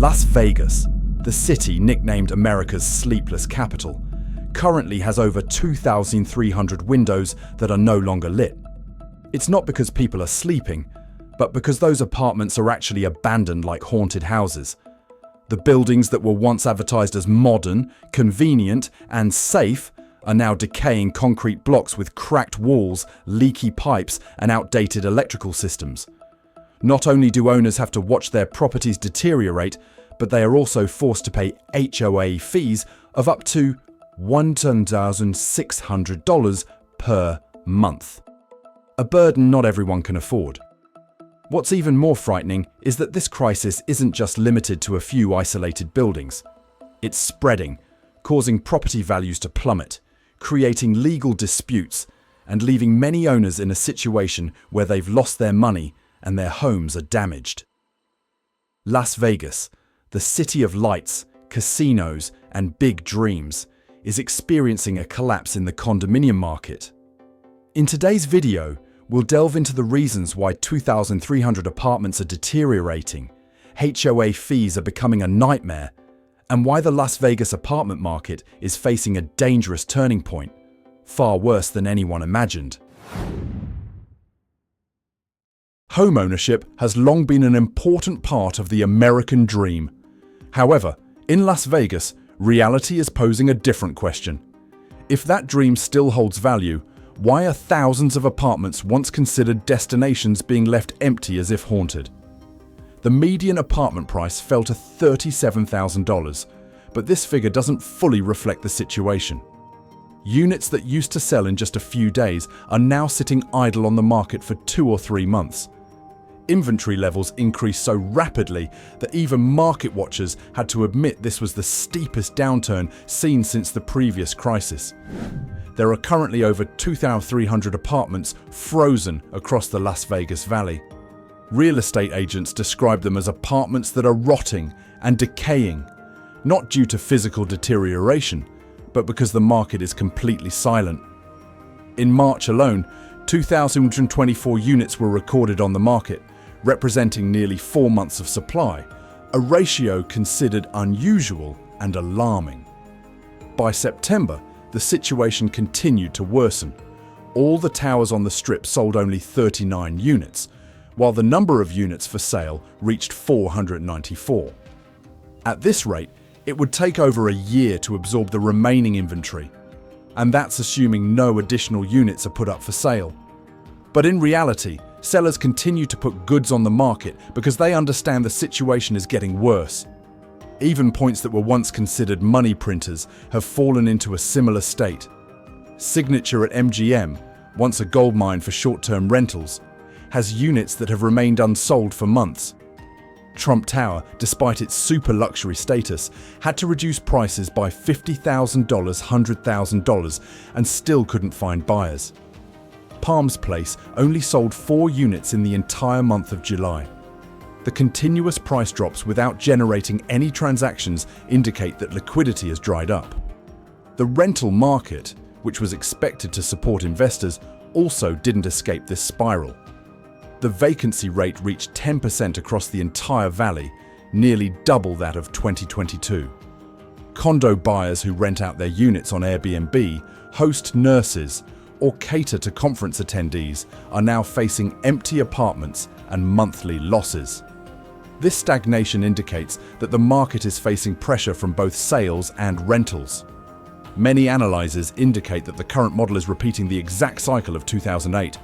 Las Vegas, the city nicknamed America's sleepless capital, currently has over 2,300 windows that are no longer lit. It's not because people are sleeping, but because those apartments are actually abandoned like haunted houses. The buildings that were once advertised as modern, convenient, and safe are now decaying concrete blocks with cracked walls, leaky pipes, and outdated electrical systems. Not only do owners have to watch their properties deteriorate, but they are also forced to pay HOA fees of up to $1,600 per month. A burden not everyone can afford. What's even more frightening is that this crisis isn't just limited to a few isolated buildings. It's spreading, causing property values to plummet, creating legal disputes, and leaving many owners in a situation where they've lost their money and their homes are damaged. Las Vegas, the city of lights, casinos, and big dreams, is experiencing a collapse in the condominium market. In today's video, we'll delve into the reasons why 2,300 apartments are deteriorating, HOA fees are becoming a nightmare, and why the Las Vegas apartment market is facing a dangerous turning point, far worse than anyone imagined. Homeownership has long been an important part of the American dream. However, in Las Vegas, reality is posing a different question. If that dream still holds value, why are thousands of apartments once considered destinations being left empty as if haunted? The median apartment price fell to $37,000, but this figure doesn't fully reflect the situation. Units that used to sell in just a few days are now sitting idle on the market for 2 or 3 months. Inventory levels increased so rapidly that even market watchers had to admit this was the steepest downturn seen since the previous crisis. There are currently over 2,300 apartments frozen across the Las Vegas Valley. Real estate agents describe them as apartments that are rotting and decaying, not due to physical deterioration, but because the market is completely silent. In March alone, 2,024 units were recorded on the market, representing nearly 4 months of supply, a ratio considered unusual and alarming. By September, the situation continued to worsen. All the towers on the Strip sold only 39 units, while the number of units for sale reached 494. At this rate, it would take over a year to absorb the remaining inventory, and that's assuming no additional units are put up for sale. But in reality, sellers continue to put goods on the market because they understand the situation is getting worse. Even points that were once considered money printers have fallen into a similar state. Signature at MGM, once a goldmine for short-term rentals, has units that have remained unsold for months. Trump Tower, despite its super luxury status, had to reduce prices by $50,000, $100,000 and still couldn't find buyers. Palms Place only sold 4 units in the entire month of July. The continuous price drops without generating any transactions indicate that liquidity has dried up. The rental market, which was expected to support investors, also didn't escape this spiral. The vacancy rate reached 10% across the entire valley, nearly double that of 2022. Condo buyers who rent out their units on Airbnb, host nurses, or cater to conference attendees are now facing empty apartments and monthly losses. This stagnation indicates that the market is facing pressure from both sales and rentals. Many analyzers indicate that the current model is repeating the exact cycle of 2008.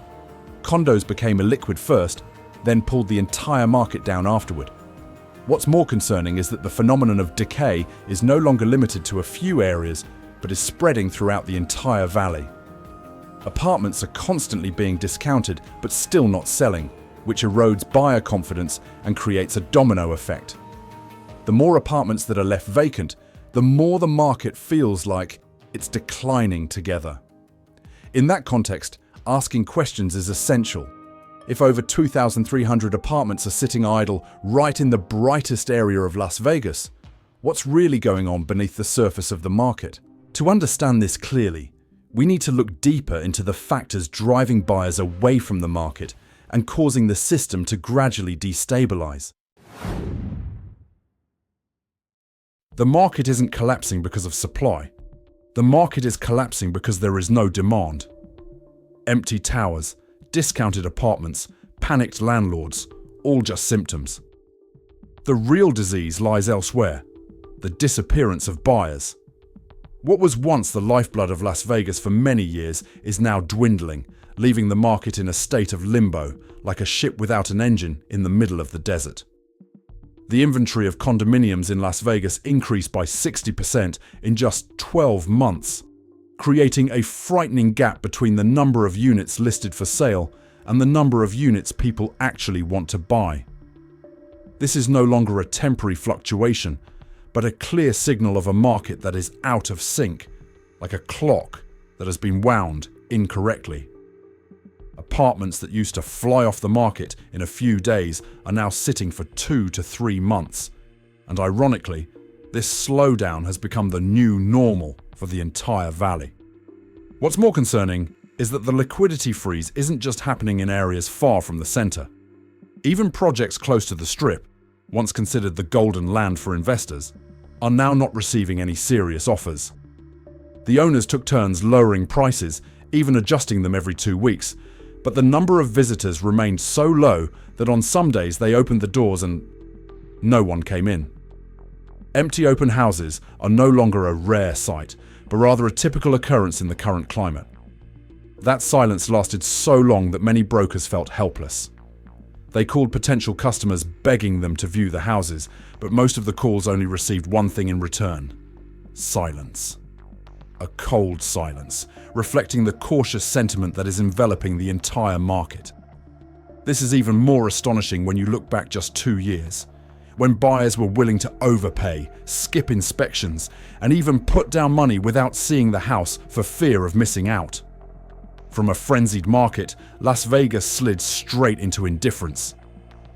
Condos became illiquid first, then pulled the entire market down afterward. What's more concerning is that the phenomenon of decay is no longer limited to a few areas, but is spreading throughout the entire valley. Apartments are constantly being discounted, but still not selling, which erodes buyer confidence and creates a domino effect. The more apartments that are left vacant, the more the market feels like it's declining together. In that context, asking questions is essential. If over 2,300 apartments are sitting idle right in the brightest area of Las Vegas, what's really going on beneath the surface of the market? To understand this clearly, we need to look deeper into the factors driving buyers away from the market and causing the system to gradually destabilize. The market isn't collapsing because of supply. The market is collapsing because there is no demand. Empty towers, discounted apartments, panicked landlords, all just symptoms. The real disease lies elsewhere, the disappearance of buyers. What was once the lifeblood of Las Vegas for many years is now dwindling, leaving the market in a state of limbo, like a ship without an engine in the middle of the desert. The inventory of condominiums in Las Vegas increased by 60% in just 12 months, creating a frightening gap between the number of units listed for sale and the number of units people actually want to buy. This is no longer a temporary fluctuation, but a clear signal of a market that is out of sync, like a clock that has been wound incorrectly. Apartments that used to fly off the market in a few days are now sitting for 2 to 3 months. And ironically, this slowdown has become the new normal for the entire valley. What's more concerning is that the liquidity freeze isn't just happening in areas far from the center. Even projects close to the Strip, once considered the golden land for investors, are now not receiving any serious offers. The owners took turns lowering prices, even adjusting them every 2 weeks, but the number of visitors remained so low that on some days they opened the doors and no one came in. Empty open houses are no longer a rare sight, but rather a typical occurrence in the current climate. That silence lasted so long that many brokers felt helpless. They called potential customers begging them to view the houses, but most of the calls only received one thing in return: silence. A cold silence, reflecting the cautious sentiment that is enveloping the entire market. This is even more astonishing when you look back just 2 years, when buyers were willing to overpay, skip inspections, and even put down money without seeing the house for fear of missing out. From a frenzied market, Las Vegas slid straight into indifference.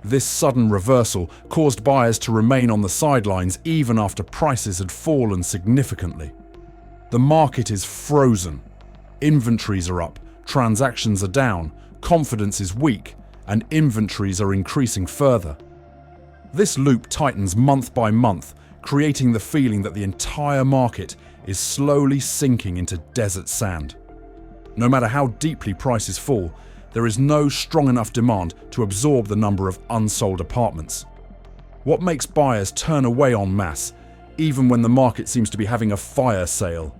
This sudden reversal caused buyers to remain on the sidelines even after prices had fallen significantly. The market is frozen. Inventories are up, transactions are down, confidence is weak, and inventories are increasing further. This loop tightens month by month, creating the feeling that the entire market is slowly sinking into desert sand. No matter how deeply prices fall, there is no strong enough demand to absorb the number of unsold apartments. What makes buyers turn away en masse, even when the market seems to be having a fire sale?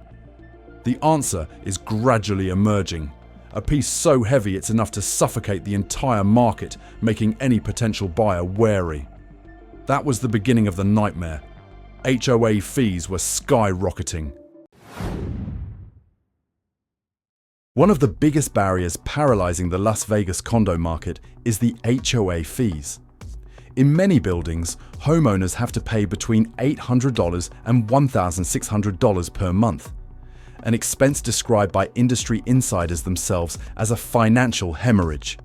The answer is gradually emerging, a piece so heavy it's enough to suffocate the entire market, making any potential buyer wary. That was the beginning of the nightmare. HOA fees were skyrocketing. One of the biggest barriers paralyzing the Las Vegas condo market is the HOA fees. In many buildings, homeowners have to pay between $800 and $1,600 per month, an expense described by industry insiders themselves as a financial hemorrhage.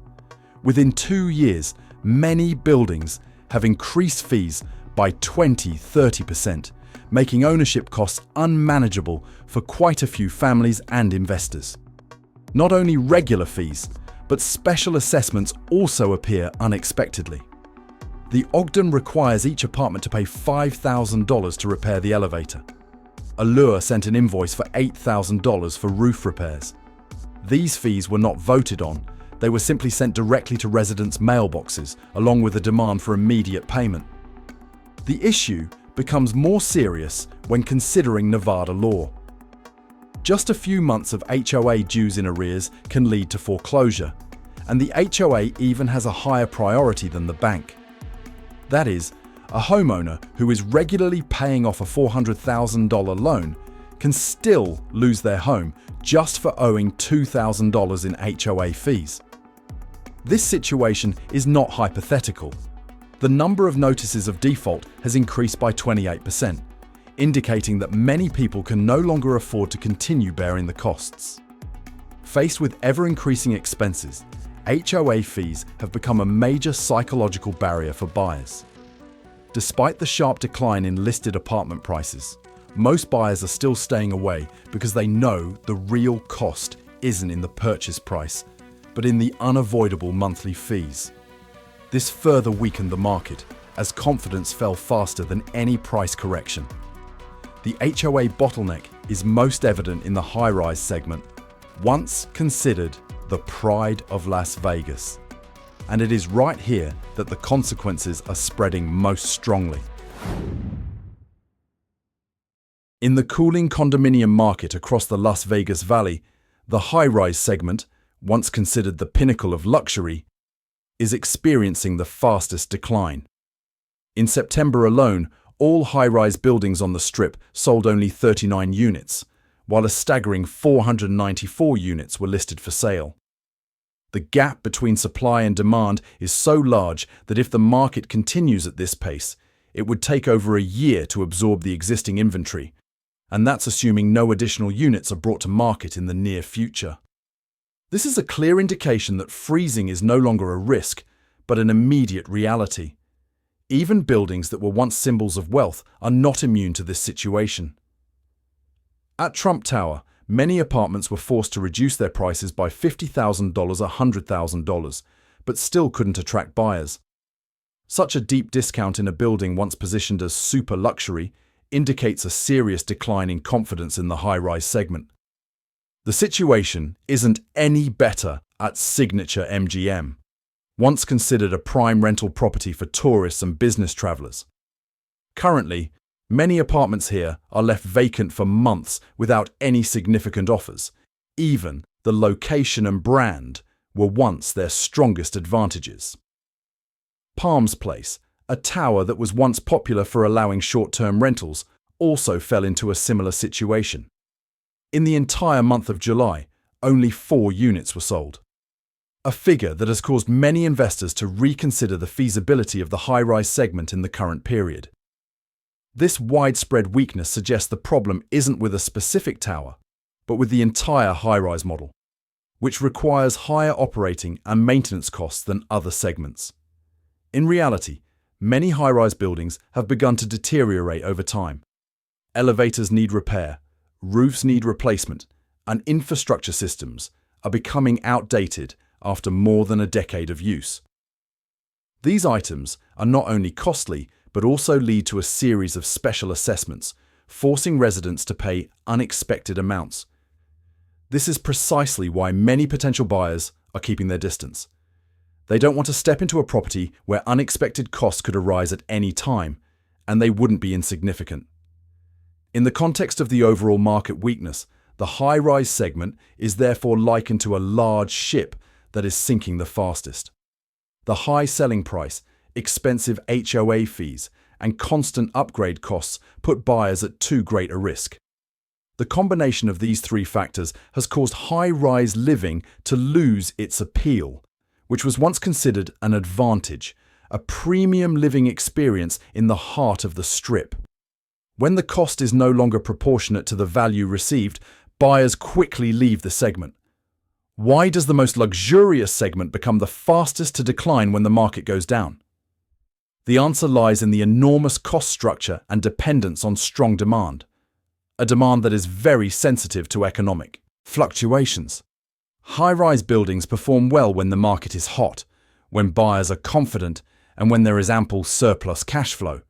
Within 2 years, many buildings have increased fees by 20–30%, making ownership costs unmanageable for quite a few families and investors. Not only regular fees, but special assessments also appear unexpectedly. The Ogden requires each apartment to pay $5,000 to repair the elevator. Allure sent an invoice for $8,000 for roof repairs. These fees were not voted on, they were simply sent directly to residents' mailboxes, along with a demand for immediate payment. The issue becomes more serious when considering Nevada law. Just a few months of HOA dues in arrears can lead to foreclosure, and the HOA even has a higher priority than the bank. That is, a homeowner who is regularly paying off a $400,000 loan can still lose their home just for owing $2,000 in HOA fees. This situation is not hypothetical. The number of notices of default has increased by 28%, indicating that many people can no longer afford to continue bearing the costs. Faced with ever-increasing expenses, HOA fees have become a major psychological barrier for buyers. Despite the sharp decline in listed apartment prices, most buyers are still staying away because they know the real cost isn't in the purchase price, but in the unavoidable monthly fees. This further weakened the market as confidence fell faster than any price correction. The HOA bottleneck is most evident in the high-rise segment, once considered the pride of Las Vegas. And it is right here that the consequences are spreading most strongly. In the cooling condominium market across the Las Vegas Valley, the high-rise segment, once considered the pinnacle of luxury, is experiencing the fastest decline. In September alone, all high-rise buildings on the Strip sold only 39 units, while a staggering 494 units were listed for sale. The gap between supply and demand is so large that if the market continues at this pace, it would take over a year to absorb the existing inventory, and that's assuming no additional units are brought to market in the near future. This is a clear indication that freezing is no longer a risk, but an immediate reality. Even buildings that were once symbols of wealth are not immune to this situation. At Trump Tower, many apartments were forced to reduce their prices by $50,000 or $100,000, but still couldn't attract buyers. Such a deep discount in a building once positioned as super luxury indicates a serious decline in confidence in the high-rise segment. The situation isn't any better at Signature MGM, once considered a prime rental property for tourists and business travelers. Currently, many apartments here are left vacant for months without any significant offers. Even the location and brand were once their strongest advantages. Palms Place, a tower that was once popular for allowing short-term rentals, also fell into a similar situation. In the entire month of July, only 4 units were sold. A figure that has caused many investors to reconsider the feasibility of the high-rise segment in the current period. This widespread weakness suggests the problem isn't with a specific tower, but with the entire high-rise model, which requires higher operating and maintenance costs than other segments. In reality, many high-rise buildings have begun to deteriorate over time. Elevators need repair, roofs need replacement, and infrastructure systems are becoming outdated after more than a decade of use. These items are not only costly, but also lead to a series of special assessments, forcing residents to pay unexpected amounts. This is precisely why many potential buyers are keeping their distance. They don't want to step into a property where unexpected costs could arise at any time, and they wouldn't be insignificant. In the context of the overall market weakness, the high-rise segment is therefore likened to a large ship that is sinking the fastest. The high selling price, expensive HOA fees, and constant upgrade costs put buyers at too great a risk. The combination of these 3 factors has caused high-rise living to lose its appeal, which was once considered an advantage, a premium living experience in the heart of the Strip. When the cost is no longer proportionate to the value received, buyers quickly leave the segment. Why does the most luxurious segment become the fastest to decline when the market goes down? The answer lies in the enormous cost structure and dependence on strong demand, a demand that is very sensitive to economic fluctuations. High-rise buildings perform well when the market is hot, when buyers are confident, and when there is ample surplus cash flow.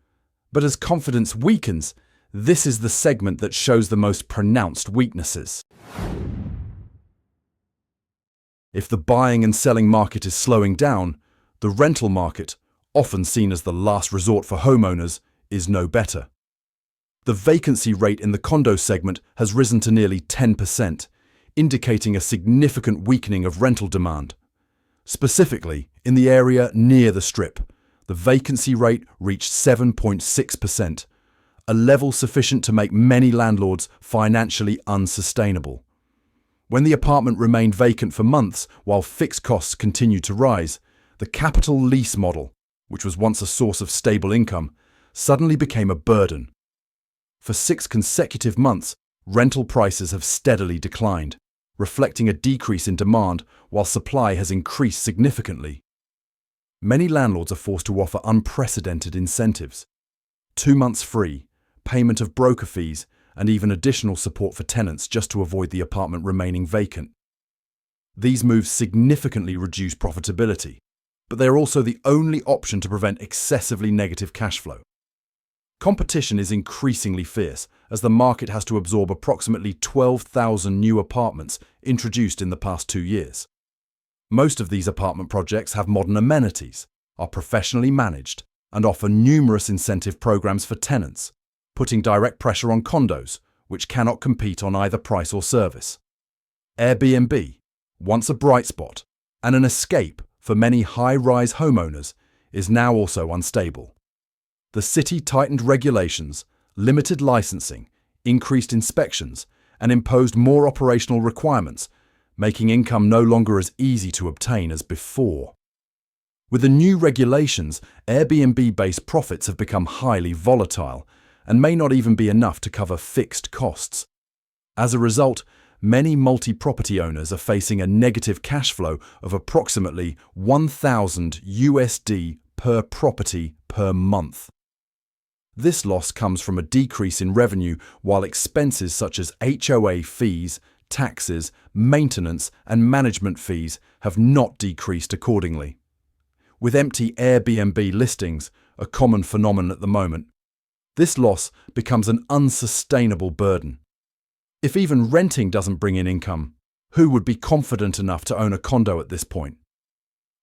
But as confidence weakens, this is the segment that shows the most pronounced weaknesses. If the buying and selling market is slowing down, the rental market, often seen as the last resort for homeowners, is no better. The vacancy rate in the condo segment has risen to nearly 10%, indicating a significant weakening of rental demand. Specifically, in the area near the Strip, the vacancy rate reached 7.6%, a level sufficient to make many landlords financially unsustainable. When the apartment remained vacant for months while fixed costs continued to rise, the capital lease model, which was once a source of stable income, suddenly became a burden. For 6 consecutive months, rental prices have steadily declined, reflecting a decrease in demand while supply has increased significantly. Many landlords are forced to offer unprecedented incentives: 2 months free, payment of broker fees, and even additional support for tenants just to avoid the apartment remaining vacant. These moves significantly reduce profitability, but they are also the only option to prevent excessively negative cash flow. Competition is increasingly fierce as the market has to absorb approximately 12,000 new apartments introduced in the past 2 years. Most of these apartment projects have modern amenities, are professionally managed, and offer numerous incentive programs for tenants, putting direct pressure on condos, which cannot compete on either price or service. Airbnb, once a bright spot and an escape for many high-rise homeowners, is now also unstable. The city tightened regulations, limited licensing, increased inspections, and imposed more operational requirements, making income no longer as easy to obtain as before. With the new regulations, Airbnb-based profits have become highly volatile and may not even be enough to cover fixed costs. As a result, many multi-property owners are facing a negative cash flow of approximately $1,000 per property per month. This loss comes from a decrease in revenue, while expenses such as HOA fees, taxes, maintenance, and management fees have not decreased accordingly. With empty Airbnb listings, a common phenomenon at the moment, this loss becomes an unsustainable burden. If even renting doesn't bring in income, who would be confident enough to own a condo at this point?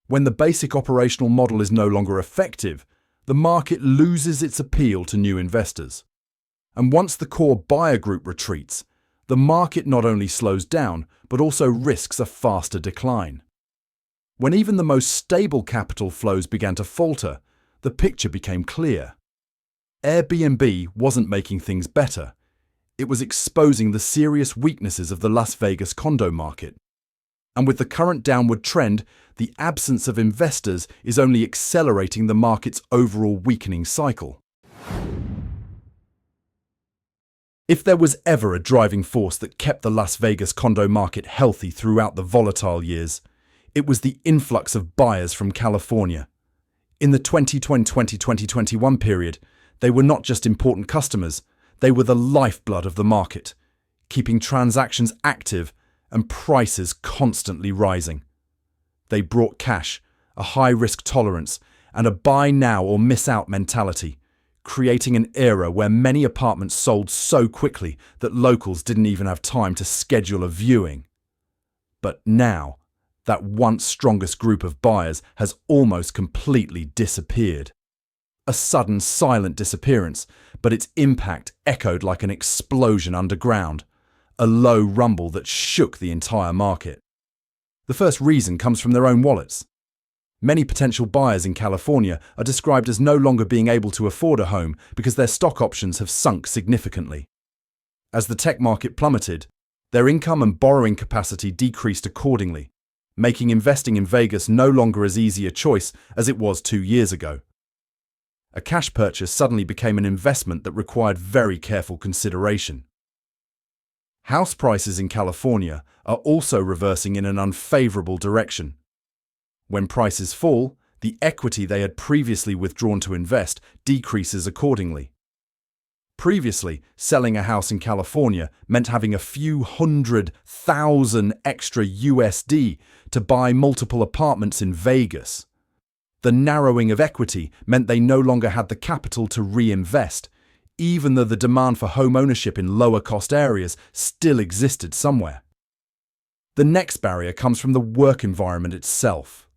When the basic operational model is no longer effective, the market loses its appeal to new investors. And once the core buyer group retreats, the market not only slows down, but also risks a faster decline. When even the most stable capital flows began to falter, the picture became clear. Airbnb wasn't making things better. It was exposing the serious weaknesses of the Las Vegas condo market. And with the current downward trend, the absence of investors is only accelerating the market's overall weakening cycle. If there was ever a driving force that kept the Las Vegas condo market healthy throughout the volatile years, it was the influx of buyers from California. In the 2020-2021 period, they were not just important customers, they were the lifeblood of the market, keeping transactions active and prices constantly rising. They brought cash, a high-risk tolerance, and a buy now or miss out mentality, creating an era where many apartments sold so quickly that locals didn't even have time to schedule a viewing. But now, that once strongest group of buyers has almost completely disappeared. A sudden, silent disappearance, but its impact echoed like an explosion underground, a low rumble that shook the entire market. The first reason comes from their own wallets. Many potential buyers in California are described as no longer being able to afford a home because their stock options have sunk significantly. As the tech market plummeted, their income and borrowing capacity decreased accordingly, making investing in Vegas no longer as easy a choice as it was 2 years ago. A cash purchase suddenly became an investment that required very careful consideration. House prices in California are also reversing in an unfavorable direction. When prices fall, the equity they had previously withdrawn to invest decreases accordingly. Previously, selling a house in California meant having a few $100,000 extra USD to buy multiple apartments in Vegas. The narrowing of equity meant they no longer had the capital to reinvest, even though the demand for home ownership in lower-cost areas still existed somewhere. The next barrier comes from the work environment itself.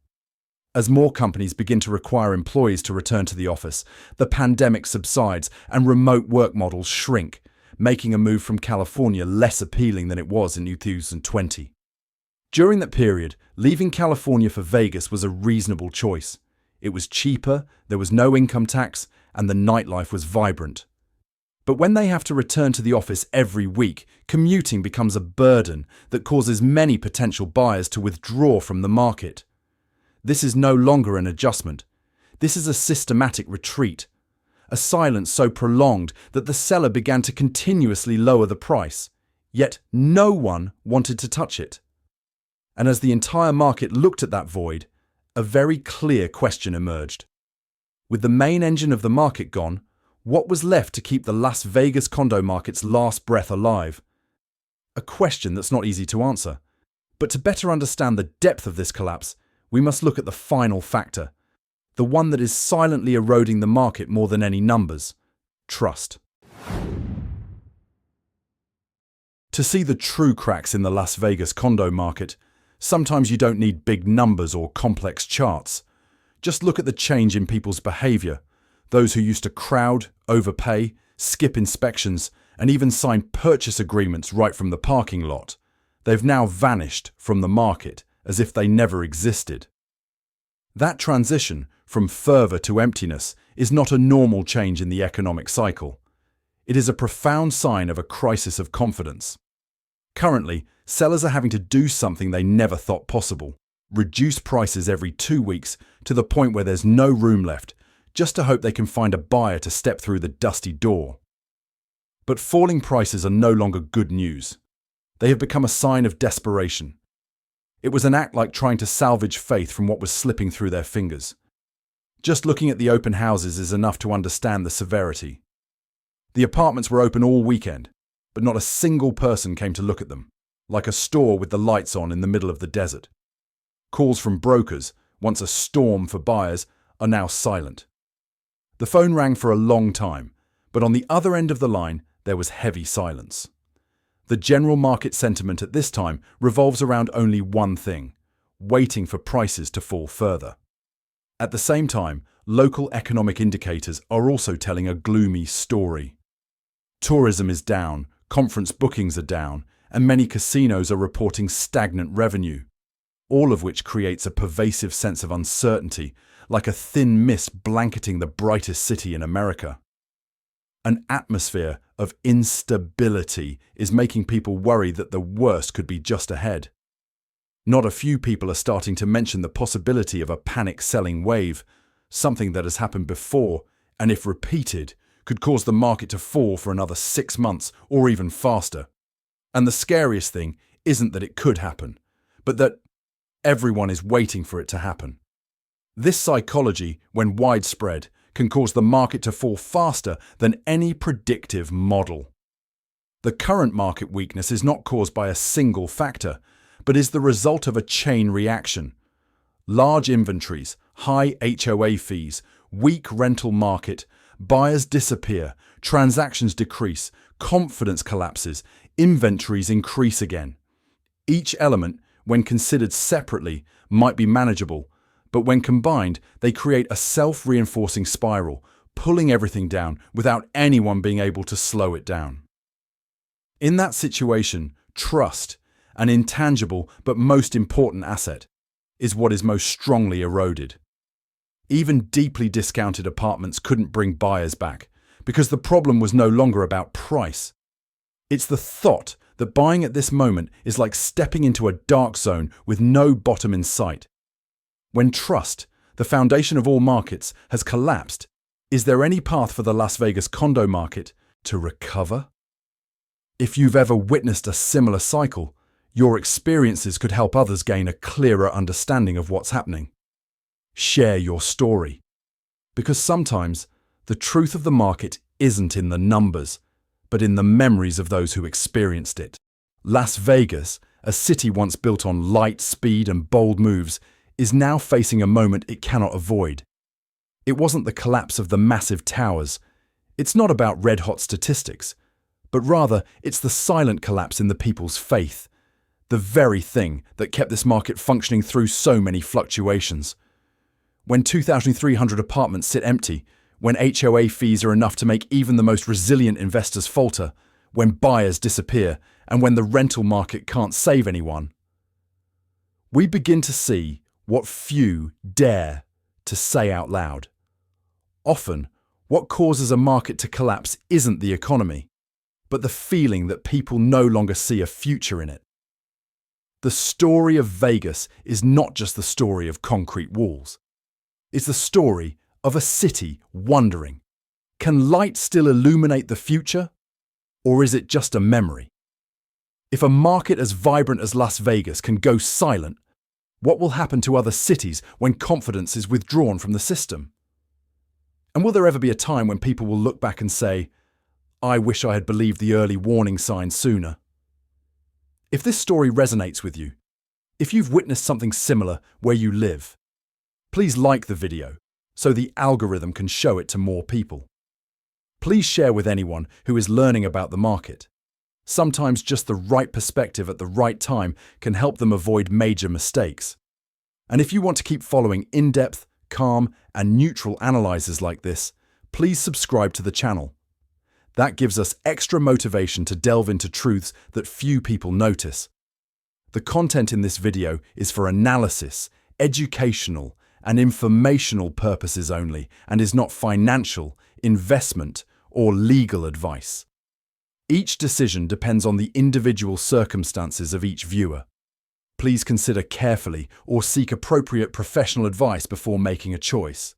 As more companies begin to require employees to return to the office, the pandemic subsides and remote work models shrink, making a move from California less appealing than it was in 2020. During that period, leaving California for Vegas was a reasonable choice. It was cheaper, there was no income tax, and the nightlife was vibrant. But when they have to return to the office every week, commuting becomes a burden that causes many potential buyers to withdraw from the market. This is no longer an adjustment. This is a systematic retreat. A silence so prolonged that the seller began to continuously lower the price, yet no one wanted to touch it. And as the entire market looked at that void, a very clear question emerged. With the main engine of the market gone, what was left to keep the Las Vegas condo market's last breath alive? A question that's not easy to answer. But to better understand the depth of this collapse, we must look at the final factor, the one that is silently eroding the market more than any numbers: trust. To see the true cracks in the Las Vegas condo market, sometimes you don't need big numbers or complex charts. Just look at the change in people's behavior. Those who used to crowd, overpay, skip inspections, and even sign purchase agreements right from the parking lot. They've now vanished from the market as if they never existed. That transition from fervor to emptiness is not a normal change in the economic cycle. It is a profound sign of a crisis of confidence. Currently, sellers are having to do something they never thought possible: reduce prices every 2 weeks to the point where there's no room left, just to hope they can find a buyer to step through the dusty door. But falling prices are no longer good news. They have become a sign of desperation. It was an act like trying to salvage faith from what was slipping through their fingers. Just looking at the open houses is enough to understand the severity. The apartments were open all weekend, but not a single person came to look at them, like a store with the lights on in the middle of the desert. Calls from brokers, once a storm for buyers, are now silent. The phone rang for a long time, but on the other end of the line there was heavy silence. The general market sentiment at this time revolves around only one thing: waiting for prices to fall further. At the same time, local economic indicators are also telling a gloomy story. Tourism is down, conference bookings are down, and many casinos are reporting stagnant revenue, all of which creates a pervasive sense of uncertainty, like a thin mist blanketing the brightest city in America. An atmosphere of instability is making people worry that the worst could be just ahead. Not a few people are starting to mention the possibility of a panic selling wave, something that has happened before, and if repeated, could cause the market to fall for another 6 months or even faster. And the scariest thing isn't that it could happen, but that everyone is waiting for it to happen. This psychology, when widespread, can cause the market to fall faster than any predictive model. The current market weakness is not caused by a single factor, but is the result of a chain reaction. Large inventories, high HOA fees, weak rental market, buyers disappear, transactions decrease, confidence collapses, inventories increase again. Each element, when considered separately, might be manageable, but when combined, they create a self-reinforcing spiral, pulling everything down without anyone being able to slow it down. In that situation, trust, an intangible but most important asset, is what is most strongly eroded. Even deeply discounted apartments couldn't bring buyers back, because the problem was no longer about price. It's the thought that buying at this moment is like stepping into a dark zone with no bottom in sight. When trust, the foundation of all markets, has collapsed, is there any path for the Las Vegas condo market to recover? If you've ever witnessed a similar cycle, your experiences could help others gain a clearer understanding of what's happening. Share your story. Because sometimes the truth of the market isn't in the numbers, but in the memories of those who experienced it. Las Vegas, a city once built on light, speed, and bold moves, is now facing a moment it cannot avoid. It wasn't the collapse of the massive towers. It's not about red-hot statistics, but rather it's the silent collapse in the people's faith, the very thing that kept this market functioning through so many fluctuations. When 2,300 apartments sit empty, when HOA fees are enough to make even the most resilient investors falter, when buyers disappear, and when the rental market can't save anyone, we begin to see what few dare to say out loud. Often, what causes a market to collapse isn't the economy, but the feeling that people no longer see a future in it. The story of Vegas is not just the story of concrete walls. It's the story of a city wondering, can light still illuminate the future, or is it just a memory? If a market as vibrant as Las Vegas can go silent, what will happen to other cities when confidence is withdrawn from the system? And will there ever be a time when people will look back and say, I wish I had believed the early warning signs sooner? If this story resonates with you, if you've witnessed something similar where you live, please like the video so the algorithm can show it to more people. Please share with anyone who is learning about the market. Sometimes just the right perspective at the right time can help them avoid major mistakes. And if you want to keep following in-depth, calm, and neutral analyzers like this, please subscribe to the channel. That gives us extra motivation to delve into truths that few people notice. The content in this video is for analysis, educational, and informational purposes only, and is not financial, investment, or legal advice. Each decision depends on the individual circumstances of each viewer. Please consider carefully or seek appropriate professional advice before making a choice.